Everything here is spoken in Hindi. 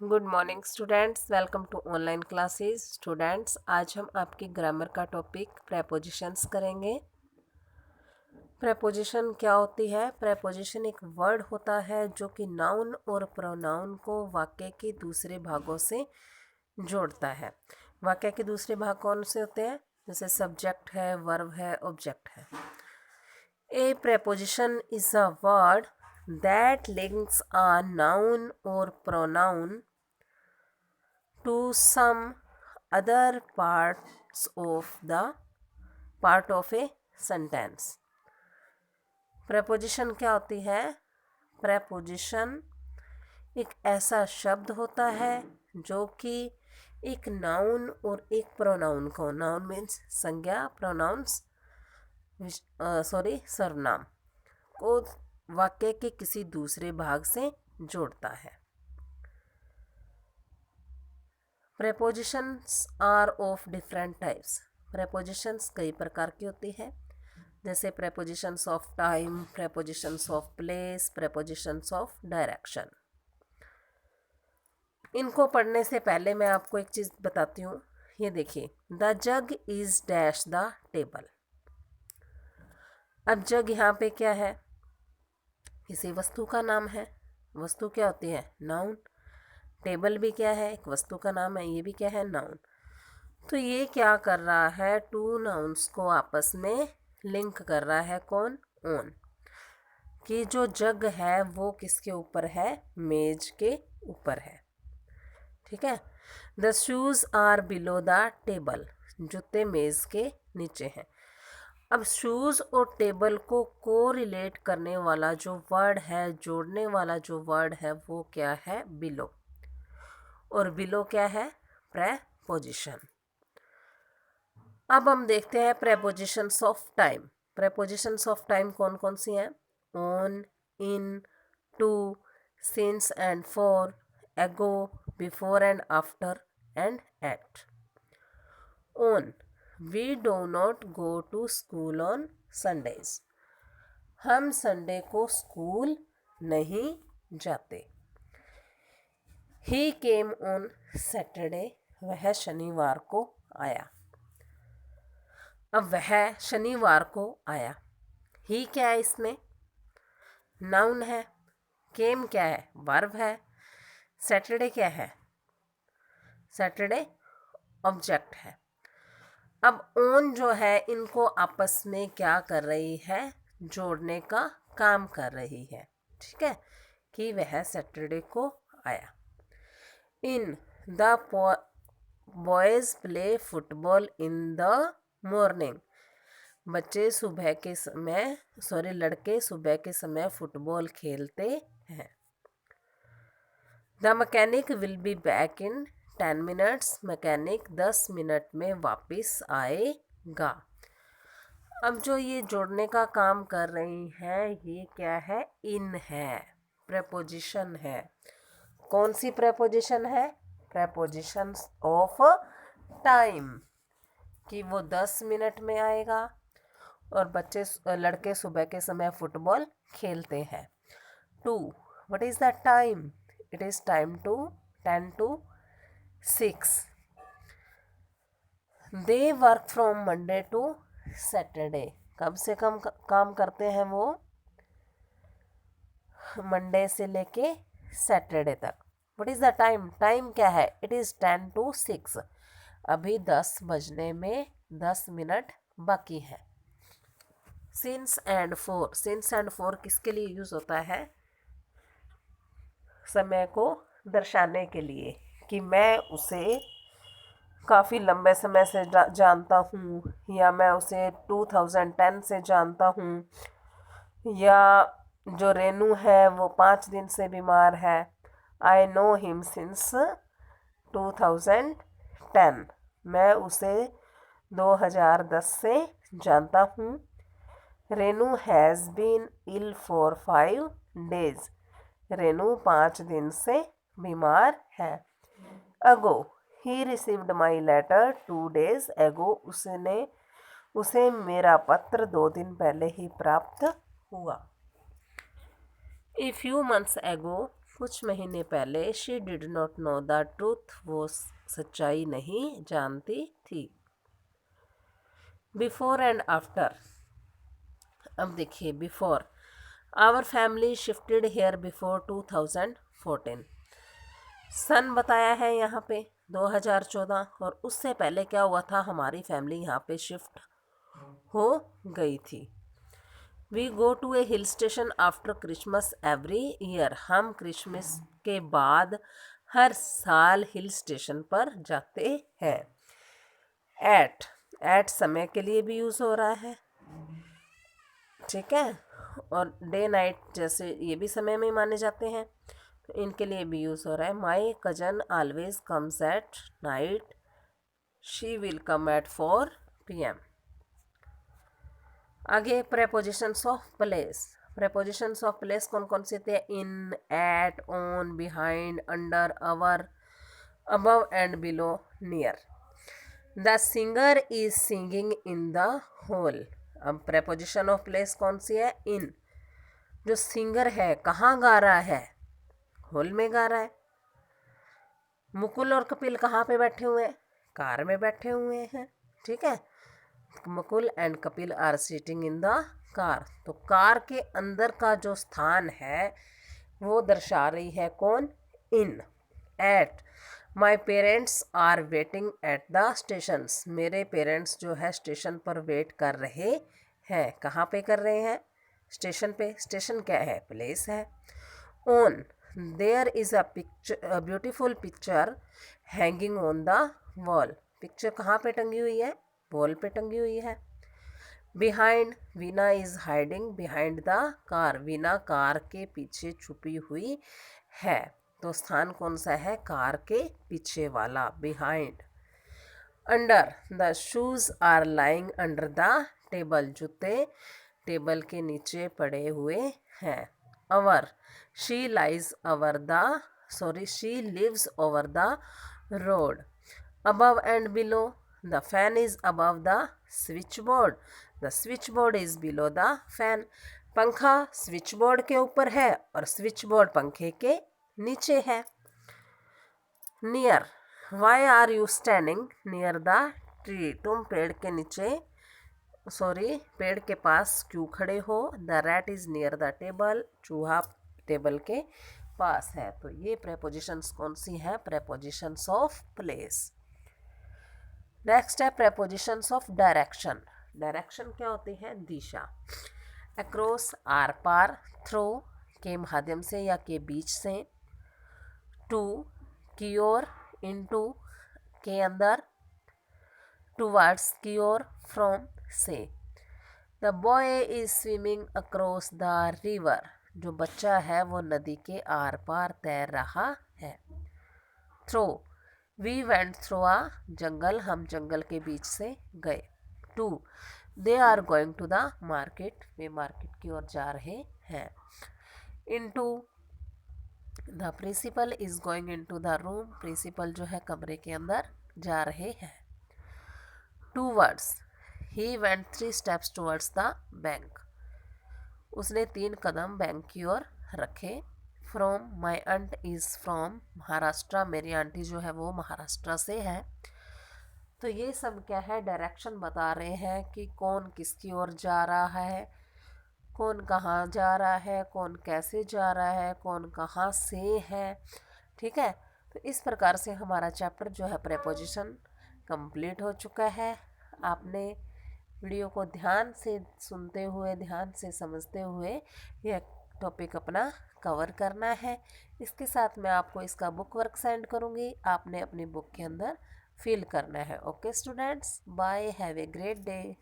Good morning students, welcome to online classes. Students, आज हम आपकी ग्रामर का टॉपिक प्रेपोजिशंस करेंगे। प्रेपोजिशन क्या होती है? प्रेपोजिशन एक वर्ड होता है जो कि नाउन और प्रोनाउन को वाक्य के दूसरे भागों से जोड़ता है। वाक्य के दूसरे भाग कौन से होते हैं? जैसे सब्जेक्ट है, वर्ब है, ऑब्जेक्ट है। A preposition is a word that links a noun or pronoun to some other part of a sentence. preposition क्या होती है? preposition एक ऐसा शब्द होता है जो कि एक नाउन और एक प्रोनाउन को, नाउन मीन्स संज्ञा, प्रोनाउंस सर्वनाम को वाक्य के किसी दूसरे भाग से जोड़ता है। Prepositions are of different types. Prepositions कई प्रकार की होती है, जैसे prepositions of time, prepositions of place, prepositions of direction. इनको पढ़ने से पहले मैं आपको एक चीज़ बताती हूँ। ये देखिए, the jug is dash the table. अब जग यहाँ पे क्या है? किसी वस्तु का नाम है। वस्तु क्या होती है? नाउन। टेबल भी क्या है? एक वस्तु का नाम है। ये भी क्या है? नाउन। तो ये क्या कर रहा है? टू नाउन्स को आपस में लिंक कर रहा है। कौन? ऑन। कि जो जग है वो किसके ऊपर है? मेज के ऊपर है। ठीक है। The shoes are below the table. जूते मेज के नीचे हैं। अब शूज और टेबल को कोरिलेट करने वाला जो वर्ड है, जोड़ने वाला जो वर्ड है, वो क्या है? बिलो। और बिलो क्या है? प्रेपोजिशन। अब हम देखते हैं prepositions of time. Prepositions of time कौन कौन सी हैं? On, in, to, since and for, ago, before and after and at. On, we do not go to school on Sundays. हम संडे को स्कूल नहीं जाते। He came on Saturday. वह शनिवार को आया। अब वह शनिवार को आया। ही क्या है इसमें? नाउन है। केम क्या है? वर्ब है। सैटरडे क्या है? सैटरडे ऑब्जेक्ट है। अब ऑन जो है इनको आपस में क्या कर रही है? जोड़ने का काम कर रही है। ठीक है, कि वह सैटरडे को आया। In the boys play football in the morning. बच्चे सुबह के समय लड़के सुबह के समय फुटबॉल खेलते हैं। The mechanic will be back in 10 minutes. Mechanic 10 minute में वापस आएगा। अब जो ये जोड़ने का काम कर रही है, ये क्या है? इन है, प्रेपोजिशन है। कौन सी प्रेपोजिशन है? प्रेपोजिशन ऑफ टाइम, कि वो 10 मिनट में आएगा और लड़के सुबह के समय फुटबॉल खेलते हैं। To, what is the time? It is time to 10 to 6। They work from Monday to Saturday. कब से कम काम करते हैं वो? मंडे से लेके सैटरडे तक। What is the time? Time क्या है? It is 10 to 6। अभी 10 बजने में 10 मिनट बाकी है। Since and four. Since and four किसके लिए यूज होता है? समय को दर्शाने के लिए, कि मैं उसे काफ़ी लंबे समय से जानता हूँ, या मैं उसे 2010 से जानता हूँ, या जो रेनू है वो 5 दिन से बीमार है। I know him since 2010। मैं उसे 2010 से जानता हूँ। Renu has been ill for 5 days। Renu 5 दिन से बीमार है। Ago, he received my letter 2 days ago। उसे मेरा पत्र 2 दिन पहले ही प्राप्त हुआ। ए फ्यू मंथ्स एगो, कुछ महीने पहले she did not know the truth, वो सच्चाई नहीं जानती थी। बिफोर एंड आफ्टर, अब देखिए before, our family shifted here before 2014, सन बताया है यहाँ पे 2014, और उससे पहले क्या हुआ था, हमारी फैमिली यहाँ पे शिफ्ट हो गई थी। We go to a hill station after Christmas every year, हम क्रिसमस के बाद हर साल हिल स्टेशन पर जाते हैं। एट समय के लिए भी यूज़ हो रहा है, ठीक है, और डे नाइट जैसे ये भी समय में माने जाते हैं, तो इनके लिए भी यूज़ हो रहा है। My cousin always comes at night, she will come at 4 PM। आगे prepositions of place, prepositions of place कौन कौन से थे, in, at, on, behind, under, over, above and below, near. The singer is singing in the hall, अब प्रेपोजिशन ऑफ प्लेस कौन सी है, इन, जो सिंगर है कहाँ गा रहा है, हॉल में गा रहा है। मुकुल और कपिल कहाँ पे बैठे हुए हैं, कार में बैठे हुए हैं, ठीक है, Mukul and Kapil are sitting in the car, तो कार के अंदर का जो स्थान है वो दर्शा रही है कौन, in. At, my parents are waiting at the stations, मेरे पेरेंट्स जो है स्टेशन पर वेट कर रहे हैं, कहाँ पे कर रहे हैं, स्टेशन पे, स्टेशन क्या है, प्लेस है। On, there is a picture, beautiful picture hanging on the wall, picture कहाँ पे टंगी हुई है, वॉल पे टंगी हुई है। Behind, Veena is hiding behind the car, Veena car के पीछे छुपी हुई है, तो स्थान कौन सा है, कार के पीछे वाला, behind. Under, the shoes are lying under the table, जूते टेबल के नीचे पड़े हुए हैं। Over, she lies over the, she lives over the road. Above and below, the fan is above the switchboard, the switchboard is below the fan, पंखा स्विच बोर्ड के ऊपर है और स्विच बोर्ड पंखे के नीचे है। Near, why are you standing near the tree, तुम पेड़ के नीचे, पेड़ के पास क्यों खड़े हो। The rat is near the table, चूहा टेबल के पास है। तो ये प्रेपोजिशंस कौन सी हैं, प्रेपोजिशंस ऑफ प्लेस। नेक्स्ट है प्रेपोजिशंस ऑफ डायरेक्शन। डायरेक्शन क्या होती है, दिशा। अक्रॉस, आर पार, थ्रू के माध्यम से या के बीच से, टू की ओर, इनटू के अंदर, टूवर्ड्स की ओर, फ्रॉम से। The boy is swimming across the river, जो बच्चा है वो नदी के आर पार तैर रहा है। Through, we went through a jungle, हम जंगल के बीच से गए। To, they are going to the market, वे मार्केट की ओर जा रहे हैं। Into, the principal is going into the room, principal जो है कमरे के अंदर जा रहे हैं। Towards, he went 3 steps towards the bank, उसने 3 कदम बैंक की ओर रखे। From, my aunt is from Maharashtra, मेरी आंटी जो है वो महाराष्ट्र से है। तो ये सब क्या है, डायरेक्शन बता रहे हैं कि कौन किसकी ओर जा रहा है, कौन कहाँ जा रहा है, कौन कैसे जा रहा है, कौन कहाँ से है, ठीक है। तो इस प्रकार से हमारा चैप्टर जो है प्रेपोजिशन कंप्लीट हो चुका है। आपने वीडियो को ध्यान से सुनते हुए, ध्यान से समझते हुए यह टॉपिक अपना कवर करना है। इसके साथ मैं आपको इसका बुक वर्क सेंड करूँगी, आपने अपनी बुक के अंदर फिल करना है। Okay students, bye, have a great day.